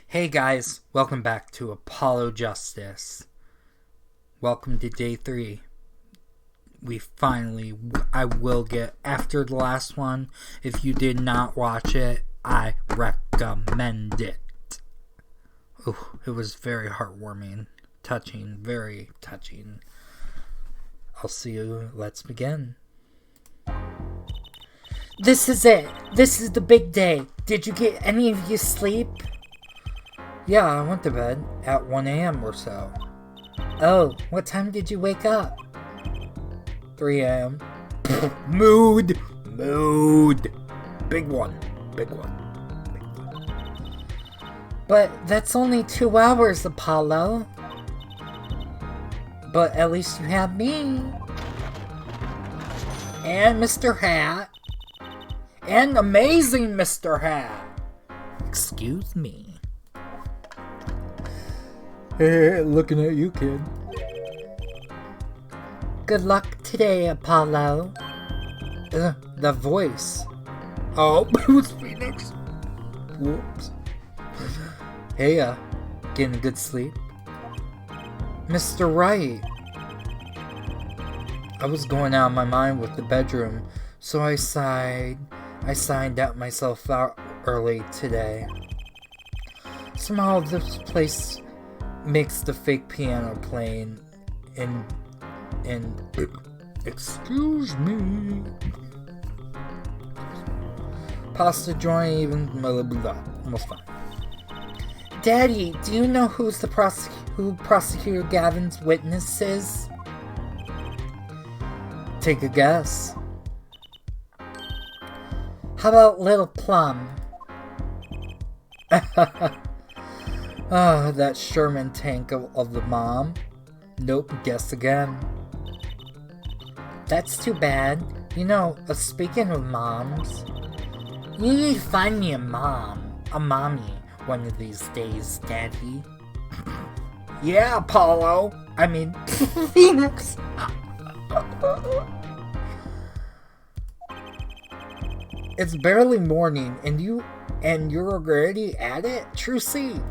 Hey guys, welcome back to Apollo Justice. Welcome to day 3. I will get, after the last one, if you did not watch it, I recommend it. Ooh, it was very heartwarming, touching, very touching. I'll see you, let's begin. This is it. This is the big day. Did you get any of you sleep? Yeah, I went to bed at 1 a.m. or so. Oh, what time did you wake up? 3 a.m. Mood. Big one. But that's only 2 hours, Apollo. But at least you have me. And Mr. Hat. And amazing Mr. Hat. Excuse me. Hey, looking at you, kid. Good luck today, Apollo. The voice. Oh, it was Phoenix. Whoops. Hey, getting a good sleep? Mr. Wright. I was going out of my mind with the bedroom, so I signed out myself out early today. Somehow this place makes the fake piano playing and excuse me, pasta joint, even blah blah blah, almost fine. Daddy, do you know who Prosecutor Gavin's witness is? Take a guess. How about Little Plum? That Sherman tank of the mom. Nope, guess again. That's too bad. You know, speaking of moms, you need to find me a mommy, one of these days, Daddy. Yeah, Apollo. I mean, Phoenix. It's barely morning, and you're already at it, Trucy.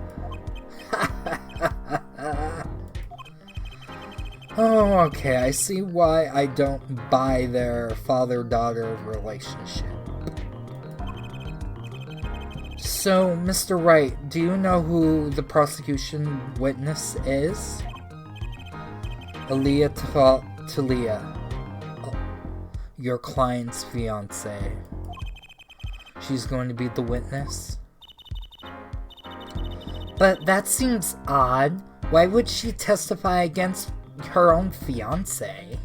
Oh, okay, I see why I don't buy their father-daughter relationship. So, Mr. Wright, do you know who the prosecution witness is? Aaliyah Talia, your client's fiance. She's going to be the witness. But that seems odd. Why would she testify against her own fiancé?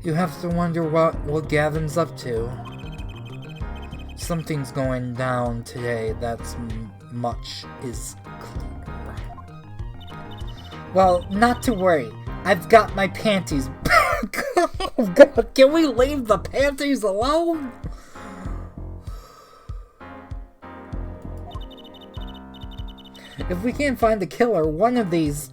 You have to wonder what Gavin's up to. Something's going down today, that's much is clear. Well, not to worry. I've got my panties back. Oh God, can we leave the panties alone? If we can't find the killer, one of these...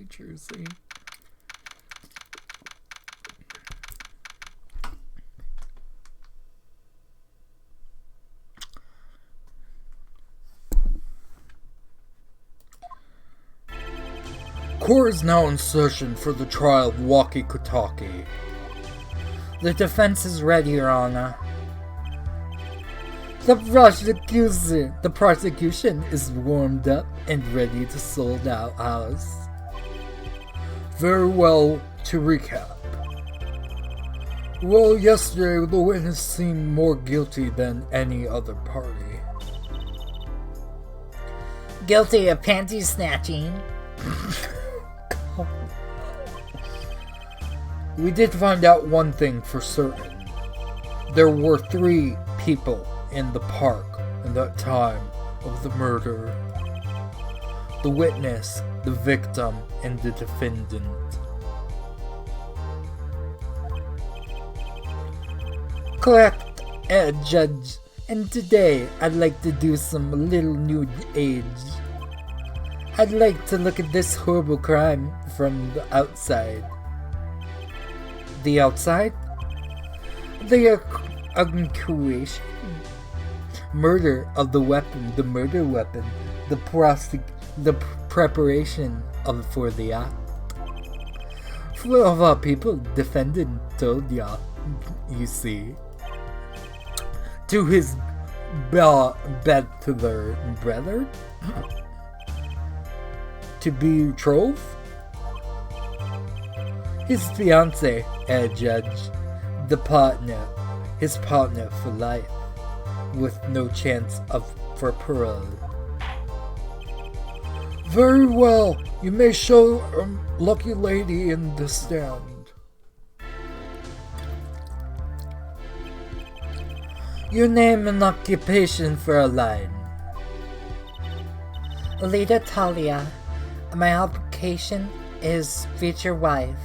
Trucy. Court is now in session for the trial of Walkie Kotaki. The defense is ready, Your Honor. The prosecution is warmed up and ready to sold out house. Very well, to recap. Well, yesterday the witness seemed more guilty than any other party. Guilty of panty snatching. We did find out one thing for certain. There were 3 people in the park at that time of the murder. The witness, the victim, and the defendant. Correct, Judge. And today, I'd like to do some little nude age. I'd like to look at this horrible crime from the outside. The outside? The accusation. Murder of the weapon, the murder weapon, the preparation for the act. For of all people, defendant told ya, you see, to his bachelor brother, to betroth his fiance, judge, his partner for life, with no chance for parole. Very well, you may show lucky lady in the stand. Your name and occupation for a line. Alida Talia. My occupation is future wife.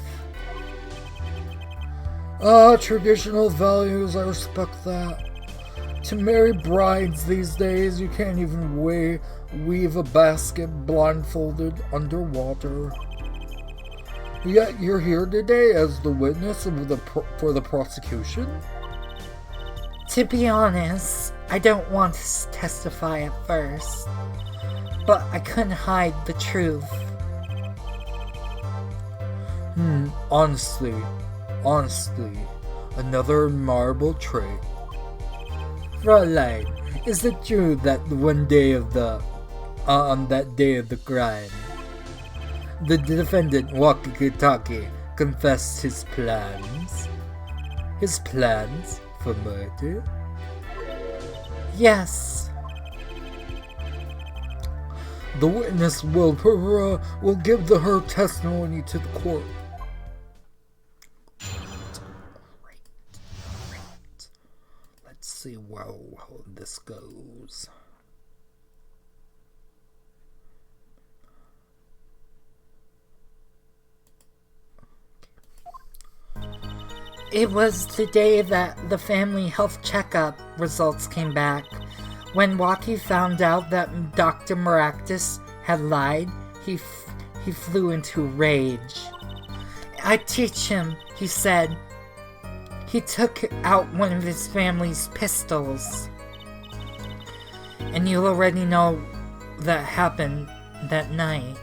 Traditional values, I respect that. To marry brides these days, you can't even weave a basket blindfolded underwater. Yet you're here today as the witness for the prosecution? To be honest, I don't want to testify at first, but I couldn't hide the truth. Honestly, another admirable trait. Fräulein, is it true that on that day of the crime, the defendant Wakikitake confessed his plans for murder? Yes. The witness will give her testimony to the court. Let's see how this goes. It was the day that the family health checkup results came back. When Waki found out that Dr. Maractus had lied, he flew into rage. I teach him, he said. He took out one of his family's pistols. And you already know that happened that night.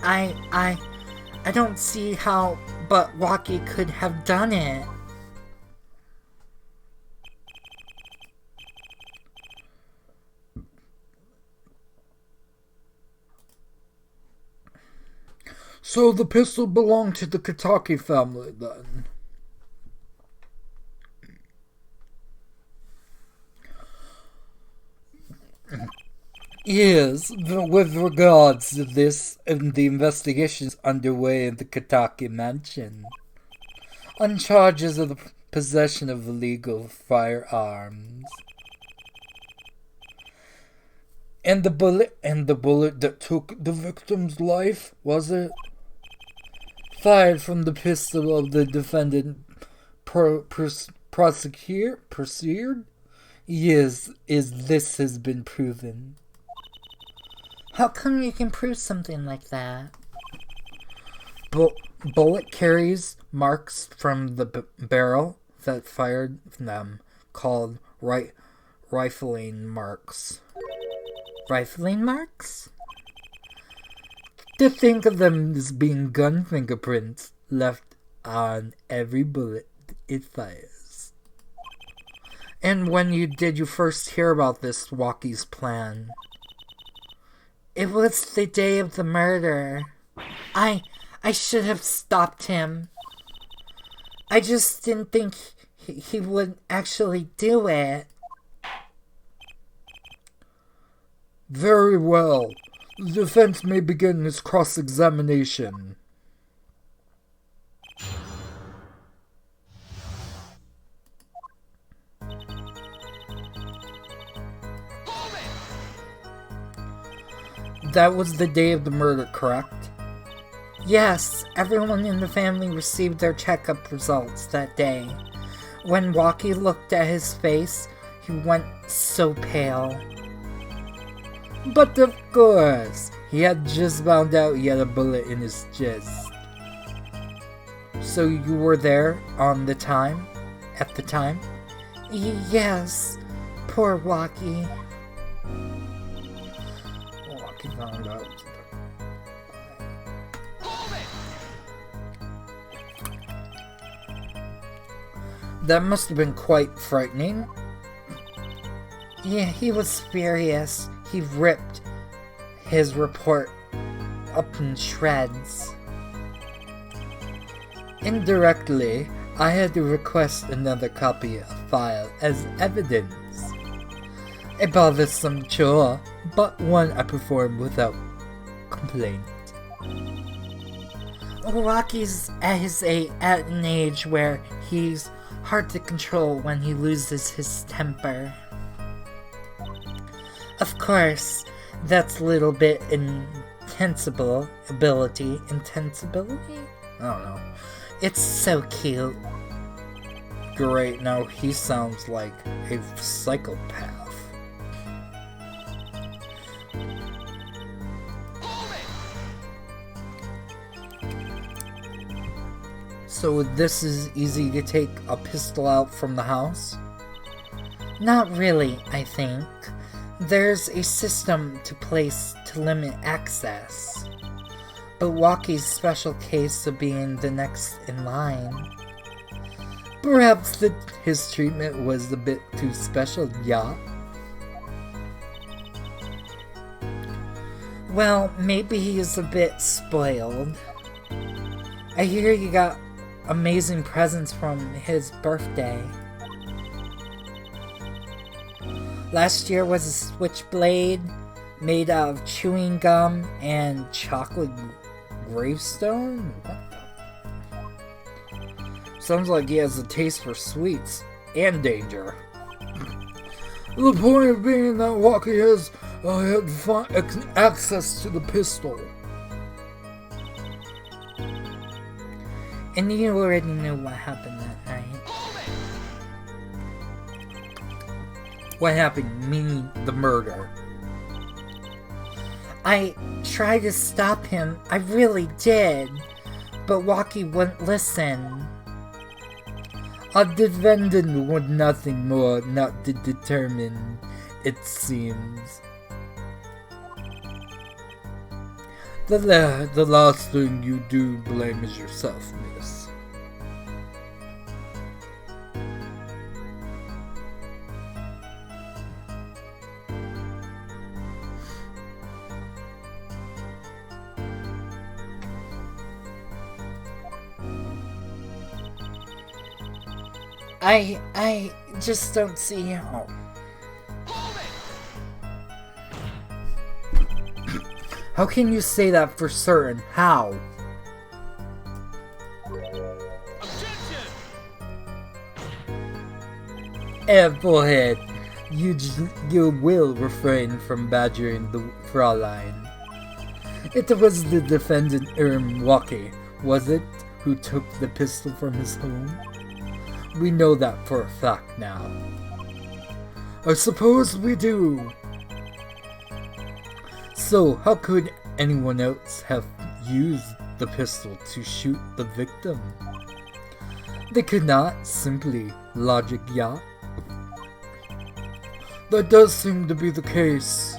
I don't see how but Waki could have done it. So the pistol belonged to the Kitaki family then? Yes, with regards to this, the investigations underway in the Kitaki mansion on charges of the possession of illegal firearms. And the bullet that took the victim's life, was it? Fired from the pistol of the defendant prosecuted? Yes, this has been proven. How come you can prove something like that? Bullet carries marks from the barrel that fired them, called rifling marks. Rifling marks? To think of them as being gun fingerprints left on every bullet it fires. And when did you first hear about this Waki's plan? It was the day of the murder. I should have stopped him. I just didn't think he would actually do it. Very well. The defense may begin its cross-examination. That was the day of the murder, correct? Yes, everyone in the family received their checkup results that day. When Waki looked at his face, he went so pale. But of course, he had just found out he had a bullet in his chest. So you were there at the time? Yes, poor Waki. Waki found out. That must have been quite frightening. Yeah, he was furious. He ripped his report up in shreds. Indirectly, I had to request another copy of file as evidence. A bothersome chore, but one I performed without complaint. Rocky's at an age where he's hard to control when he loses his temper. Of course, that's a little bit intensibility? I don't know. It's so cute. Great, now he sounds like a psychopath. So this is easy to take a pistol out from the house? Not really, I think. There's a system to place to limit access. But Waki's special case of being the next in line. Perhaps his treatment was a bit too special, yeah? Well, maybe he's a bit spoiled. I hear you got amazing presents from his birthday. Last year was a switchblade made out of chewing gum and chocolate gravestone? What the? Sounds like he has a taste for sweets and danger. The point of being that Waki has had access to the pistol. And you already knew what happened that night. What happened, meaning the murder. I tried to stop him, I really did, but Waki wouldn't listen. A defendant would nothing more not to determine, it seems. The last thing you do blame is yourself, miss. I just don't see how. How can you say that for certain? How? Applehead, you will refrain from badgering the Fraulein. It was the defendant Waki, was it, who took the pistol from his home? We know that for a fact now. I suppose we do. So, how could anyone else have used the pistol to shoot the victim? They could not, simply. Logic, yeah? That does seem to be the case.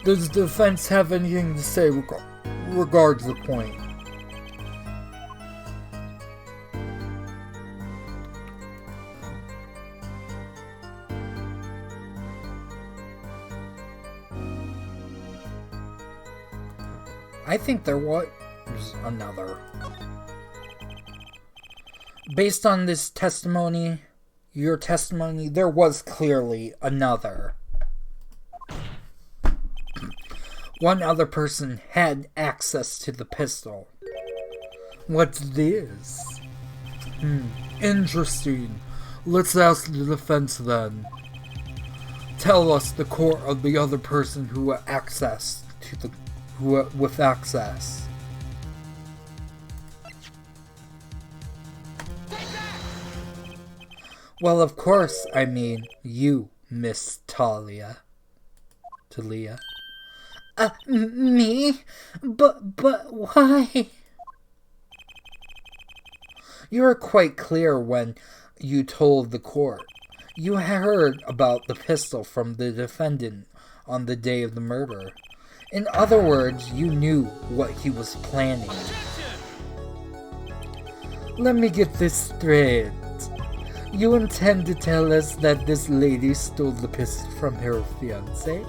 Does the defense have anything to say regards the point? I think there was another. Based on this testimony, your testimony, there was clearly another. One other person had access to the pistol. What's this? Interesting. Let's ask the defense then. Tell us the core of the other person who had access to the with access. Well, of course, I mean you, Miss Talia. to Leah. Me? But why? You were quite clear when you told the court. You heard about the pistol from the defendant on the day of the murder. In other words, you knew what he was planning. Let me get this straight. You intend to tell us that this lady stole the pistol from her fiancé?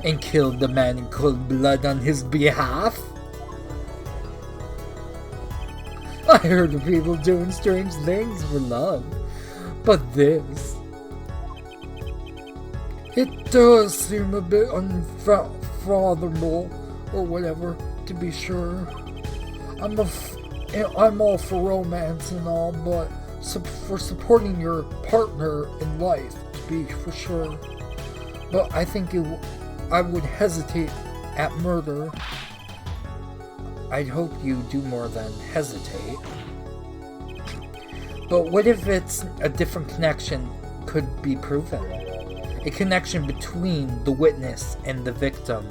And killed the man in cold blood on his behalf? I heard of people doing strange things for love, but this... It does seem a bit unfathomable, or whatever, to be sure. I'm all for romance and all, but for supporting your partner in life, to be for sure. But I think I would hesitate at murder. I'd hope you do more than hesitate. But what if it's a different connection could be proven? A connection between the witness and the victim.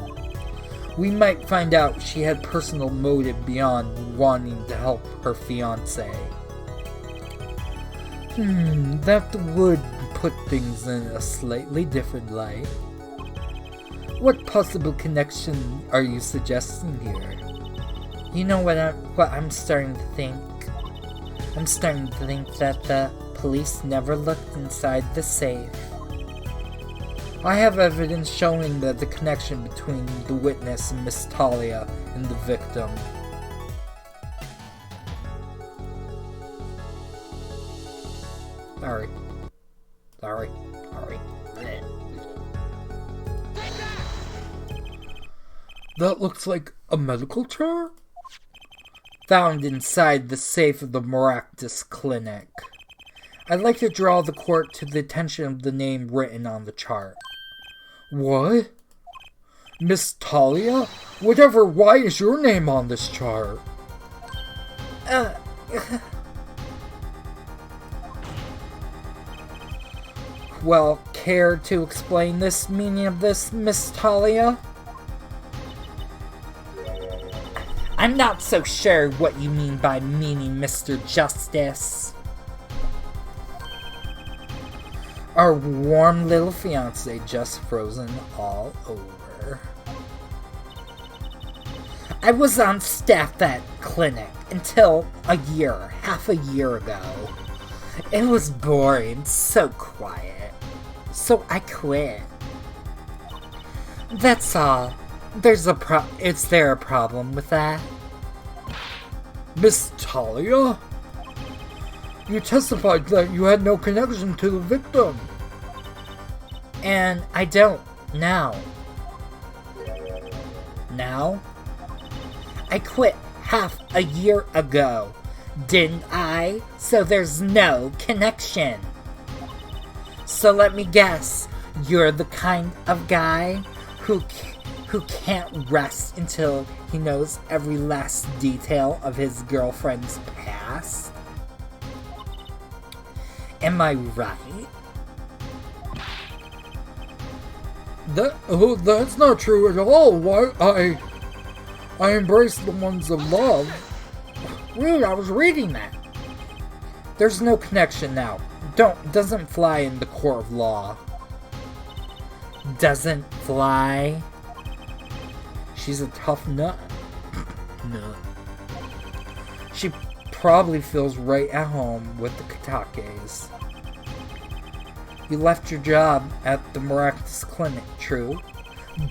We might find out she had personal motive beyond wanting to help her fiancé. That would put things in a slightly different light. What possible connection are you suggesting here? You know what I'm starting to think? I'm starting to think that the police never looked inside the safe. I have evidence showing that the connection between the witness and Miss Talia and the victim. Sorry. That looks like a medical chart? Found inside the safe of the Maractus Clinic. I'd like to draw the court to the attention of the name written on the chart. What? Miss Talia? Why is your name on this chart? Well, care to explain this meaning of this, Miss Talia? I'm not so sure what you mean by meaning, Mr. Justice. Our warm little fiancé just frozen all over. I was on staff at clinic until half a year ago. It was boring, so quiet. So I quit. That's all. Is there a problem with that? Miss Talia? You testified that you had no connection to the victim. And I don't now. Now? I quit half a year ago, didn't I? So there's no connection. So let me guess, you're the kind of guy who can't rest until he knows every last detail of his girlfriend's past? Am I right? That's not true at all. Why, I embrace the ones of love. Rude, I was reading that. There's no connection now. Doesn't fly in the court of law. Doesn't fly? She's a tough nut. Nut. She probably feels right at home with the Katakes. You left your job at the Maractus Clinic, true?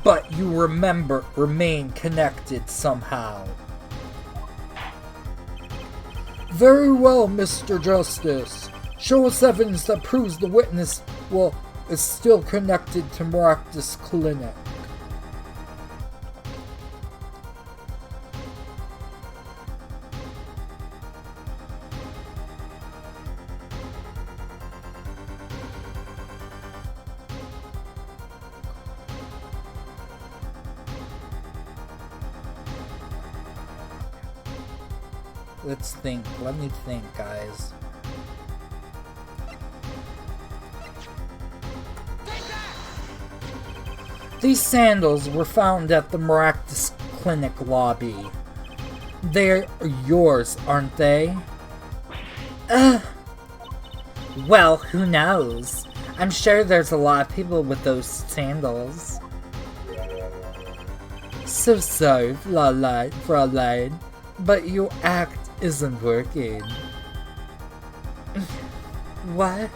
But you remain connected somehow. Very well, Mr. Justice. Show us evidence that proves the witness, is still connected to Maractus Clinic. Let's think. Let me think, guys. These sandals were found at the Maractus Clinic lobby. They're yours, aren't they? Well, who knows? I'm sure there's a lot of people with those sandals. So sorry, Fraulein, but your act isn't working. What?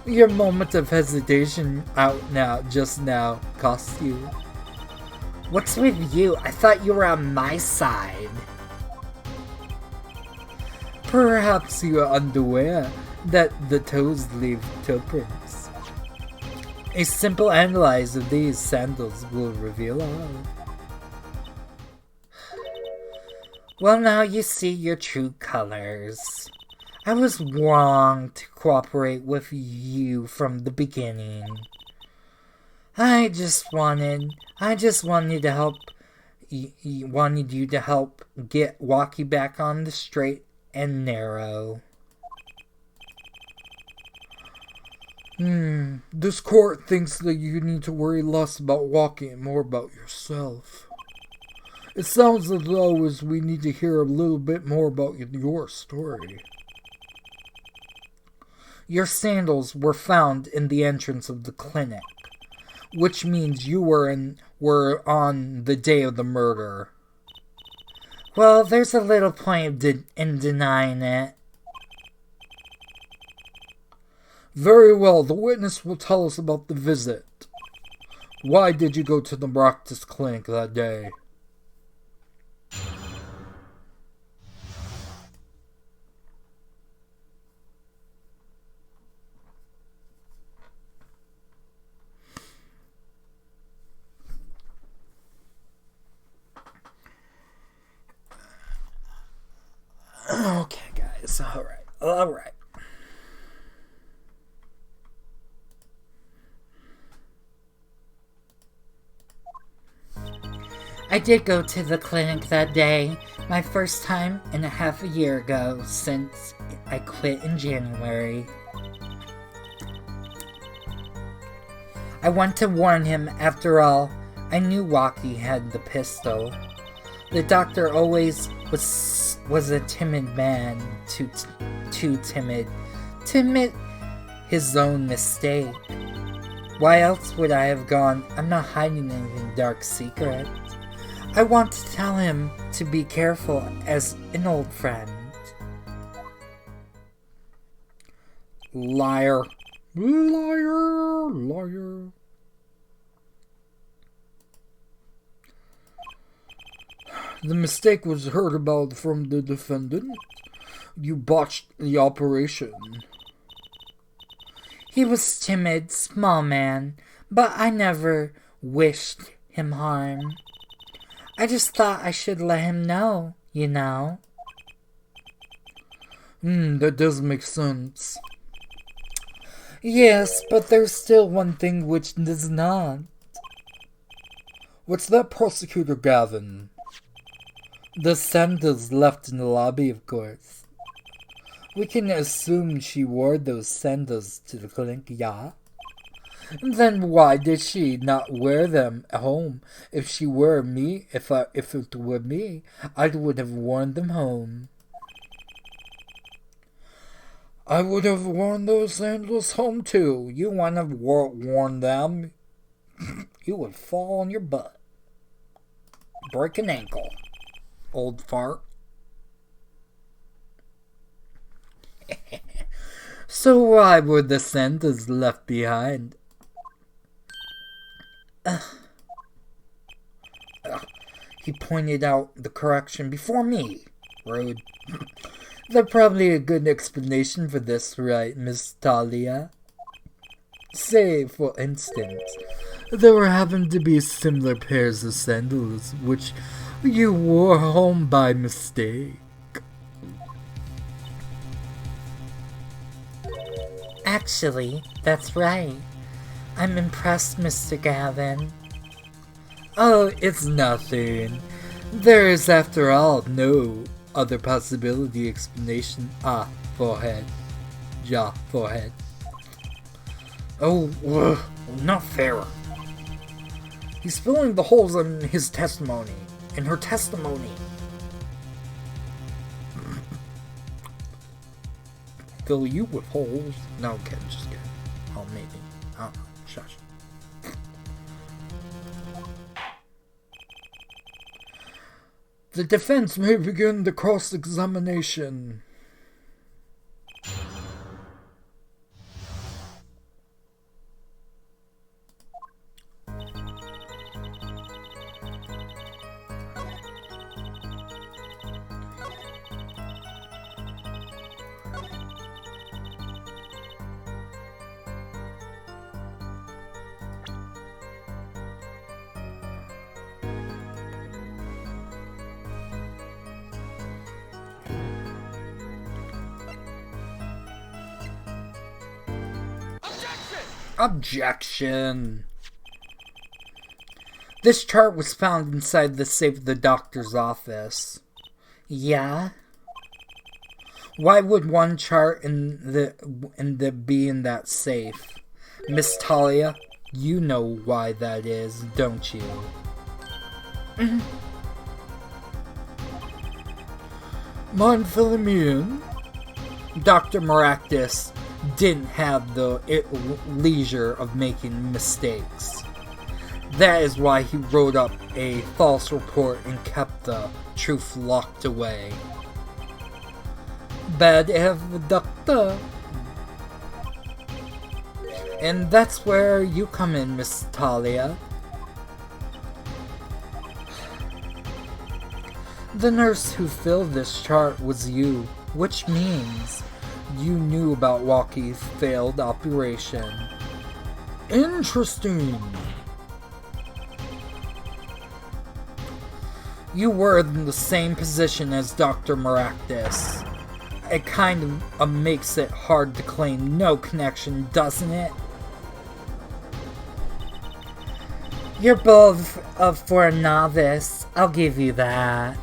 Your moment of hesitation just now cost you. What's with you? I thought you were on my side. Perhaps you are unaware that the toes leave toe prints. A simple analysis of these sandals will reveal all. Well, now you see your true colors. I was wrong to cooperate with you from the beginning. I just wanted to help. Wanted you to help get Walkie back on the straight and narrow. This court thinks that you need to worry less about Walkie and more about yourself. It sounds as though we need to hear a little bit more about your story. Your sandals were found in the entrance of the clinic, which means you were on the day of the murder. Well, there's a little point in denying it. Very well, the witness will tell us about the visit. Why did you go to the Maractus Clinic that day? Okay, guys, alright. I did go to the clinic that day, my first time and a half a year ago since I quit in January. I want to warn him, after all, I knew Walkie had the pistol. The doctor always was a timid man, too timid to admit his own mistake. Why else would I have gone? I'm not hiding anything dark secret. I want to tell him to be careful as an old friend. Liar. Liar. The mistake was heard about from the defendant. You botched the operation. He was timid, small man, but I never wished him harm. I just thought I should let him know, you know. That does make sense. Yes, but there's still one thing which does not. What's that, Prosecutor Gavin? The sandals left in the lobby, of course. We can assume she wore those sandals to the clinic, yeah? Then why did she not wear them at home? If it were me, I would have worn them home. I would have worn those sandals home too. You wouldn't have worn them. You would fall on your butt. Break an ankle. Old fart. So why were the sandals left behind? He pointed out the correction before me. Rude. There's probably a good explanation for this, right, Miss Talia? Say, for instance, there happened to be similar pairs of sandals which you wore home by mistake. Actually, that's right. I'm impressed, Mr. Gavin. Oh, it's nothing. There is, after all, no other possibility explanation. Forehead. Jaw, forehead. Oh, Not fair. He's filling the holes in his testimony. In her testimony. Fill you with holes? No, kidding, just kidding. Oh, maybe. I don't know. Shush. The defense may begin the cross-examination. Objection! This chart was found inside the safe of the doctor's office. Yeah? Why would one chart be in that safe? Miss Talia, you know why that is, don't you? Mind filling me in? Dr. Maractus didn't have the leisure of making mistakes. That is why he wrote up a false report and kept the truth locked away. Bad of the doctor. And that's where you come in, Miss Talia. The nurse who filled this chart was you, which means you knew about Walkie's failed operation. Interesting. You were in the same position as Dr. Maractus. It kind of makes it hard to claim no connection, doesn't it? You're bold for a novice, I'll give you that.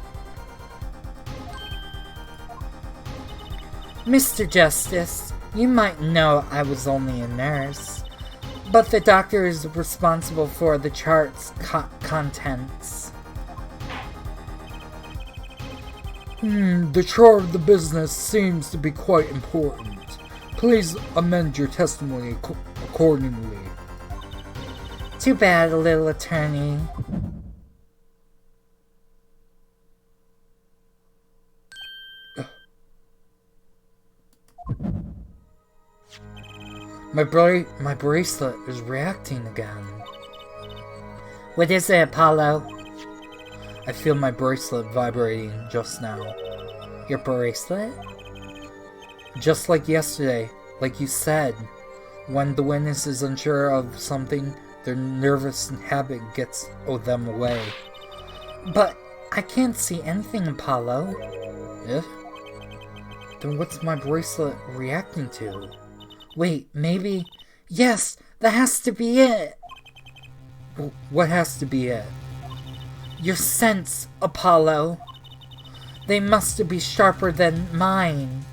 Mr. Justice, you might know I was only a nurse, but the doctor is responsible for the chart's contents. The chart of the business seems to be quite important. Please amend your testimony accordingly. Too bad, little attorney. My bracelet is reacting again. What is it, Apollo? I feel my bracelet vibrating just now. Your bracelet? Just like yesterday, like you said. When the witness is unsure of something, their nervous habit gets them away. But I can't see anything, Apollo. Then what's my bracelet reacting to? Wait, maybe... Yes, that has to be it! What has to be it? Your sense, Apollo. They must be sharper than mine.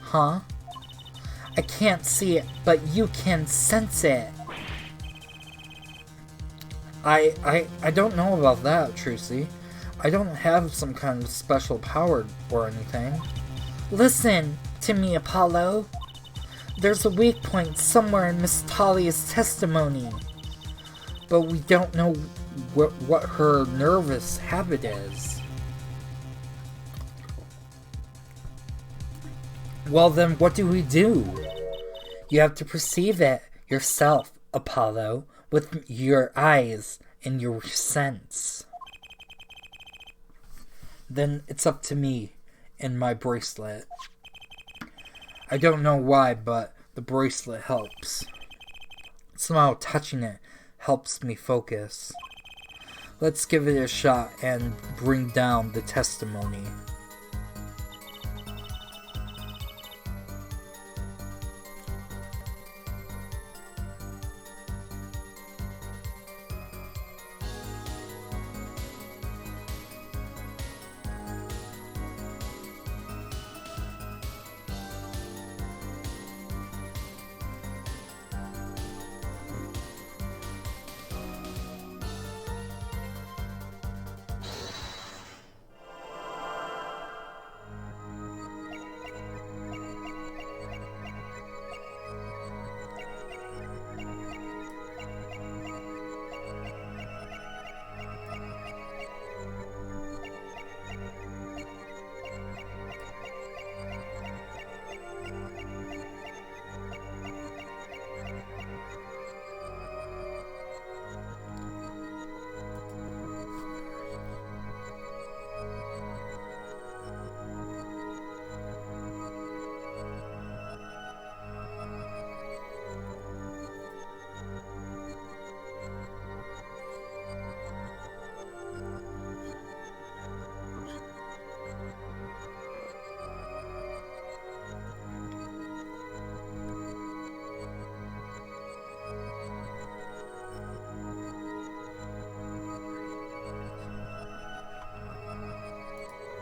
Huh? I can't see it, but you can sense it. I don't know about that, Trucy. I don't have some kind of special power or anything. Listen to me, Apollo. There's a weak point somewhere in Miss Talia's testimony. But we don't know what her nervous habit is. Well then, what do we do? You have to perceive it yourself, Apollo, with your eyes and your sense. Then it's up to me and my bracelet. I don't know why, but the bracelet helps. Somehow touching it helps me focus. Let's give it a shot and bring down the testimony.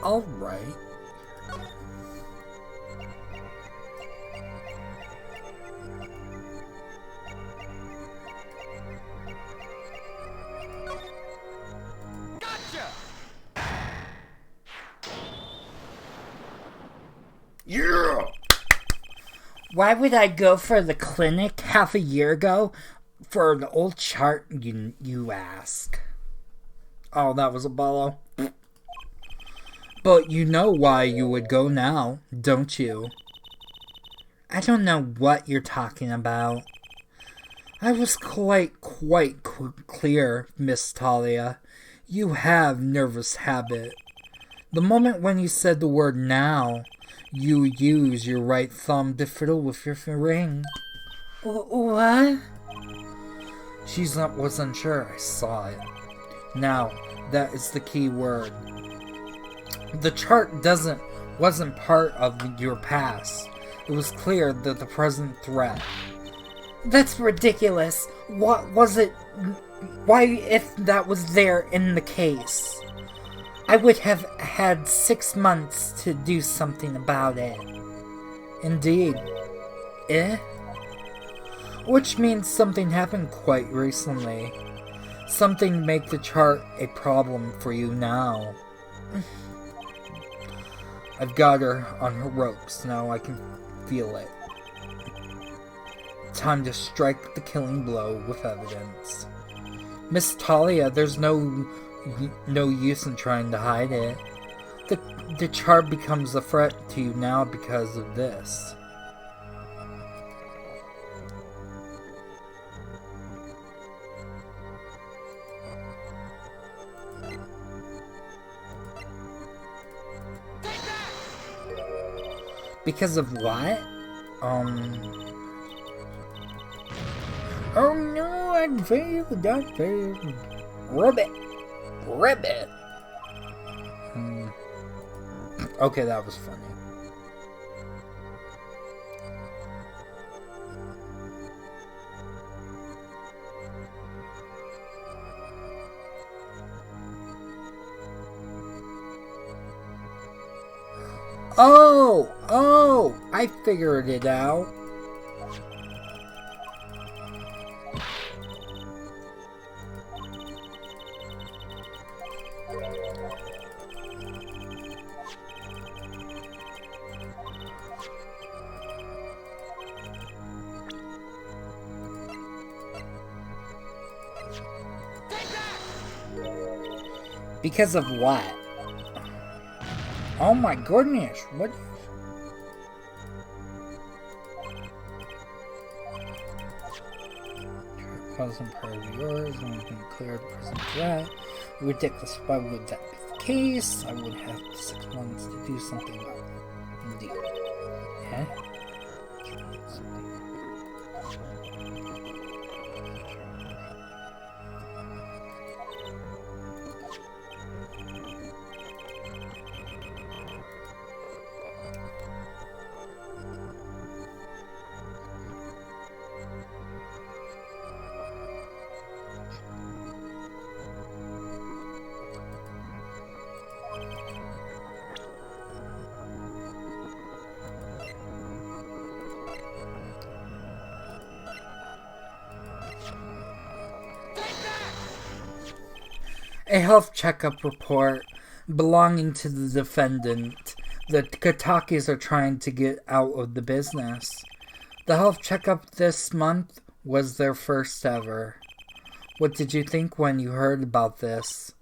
Alright. Yeah! Why would I go for the clinic half a year ago for an old chart, you ask? Oh, that was Apollo. But you know why you would go now, don't you? I don't know what you're talking about. I was quite clear, Miss Talia. You have nervous habit. The moment when you said the word now, you use your right thumb to fiddle with your ring. What? Was unsure. I saw it. Now, that is the key word. The chart wasn't part of your past. It was clear that the present threat. That's ridiculous. What was it? Why, if that was there in the case? I would have had 6 months to do something about it. Indeed. Which means something happened quite recently. Something make the chart a problem for you now. I've got her on her ropes, now I can feel it. Time to strike the killing blow with evidence. Miss Talia, there's no use in trying to hide it. The chart becomes a threat to you now because of this. Because of what? Oh no, I failed. Ribbit. Okay, that was funny. Oh, I figured it out. Because of what? Oh my goodness, what? Wasn't part of yours, only been cleared the present threat. Ridiculous, why would that be the case? I would have 6 months to do something about it. Indeed. Yeah? A health checkup report belonging to the defendant. The Katakis are trying to get out of the business. The health checkup this month was their first ever. What did you think when you heard about this?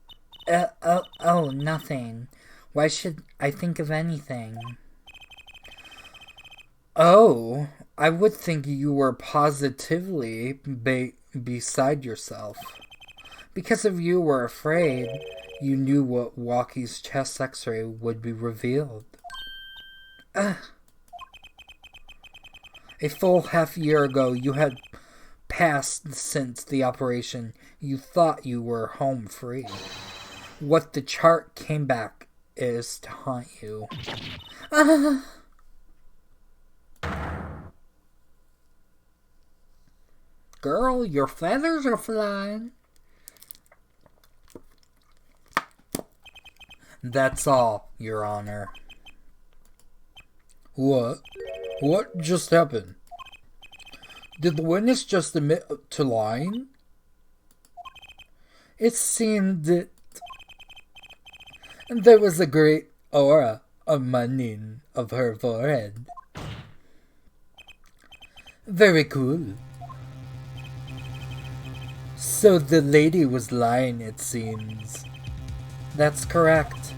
Nothing. Why should I think of anything? Oh, I would think you were positively beside yourself. Because if you were afraid, you knew what Walkie's chest x-ray would be revealed. A full half year ago, you had passed since the operation. You thought you were home free. What the chart came back is to haunt you. Girl, your feathers are flying. That's all, Your Honor. What? What just happened? Did the witness just admit to lying? It seemed that there was a great aura emanating of her forehead. Very cool. So the lady was lying, it seems. That's correct.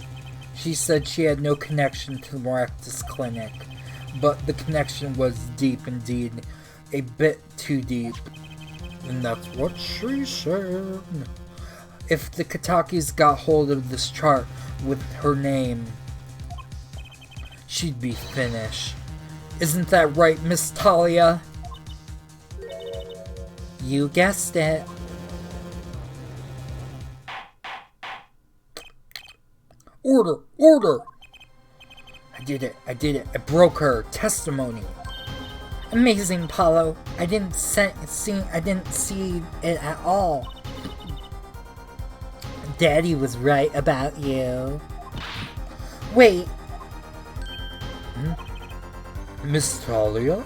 She said she had no connection to the Maractus Clinic, but the connection was deep indeed, a bit too deep. And that's what she said. If the Katakis got hold of this chart with her name, she'd be finished. Isn't that right, Miss Talia? You guessed it. Order! Order! I did it. I broke her testimony. Amazing, Paulo. I didn't see it at all. Daddy was right about you. Wait. Miss Talia?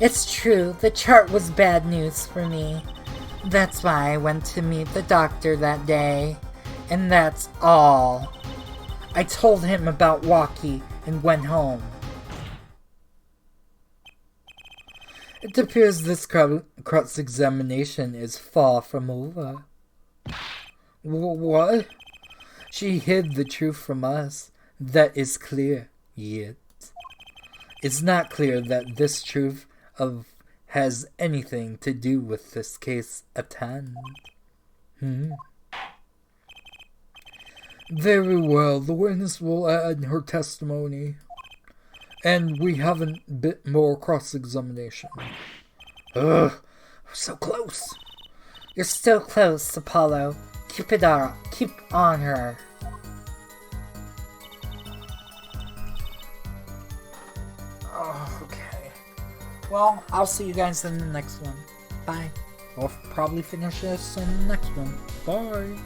It's true, the chart was bad news for me. That's why I went to meet the doctor that day. And that's all. I told him about Walkie and went home. It appears this cross-examination is far from over. What? She hid the truth from us. That is clear, yet it's not clear that this truth has anything to do with this case at hand. Very well, the witness will add her testimony. And we have a bit more cross-examination. Ugh, we're so close. You're still close, Apollo. Keep it up. Keep on her. Oh, okay. Well, I'll see you guys in the next one. Bye. We'll probably finish this in the next one. Bye.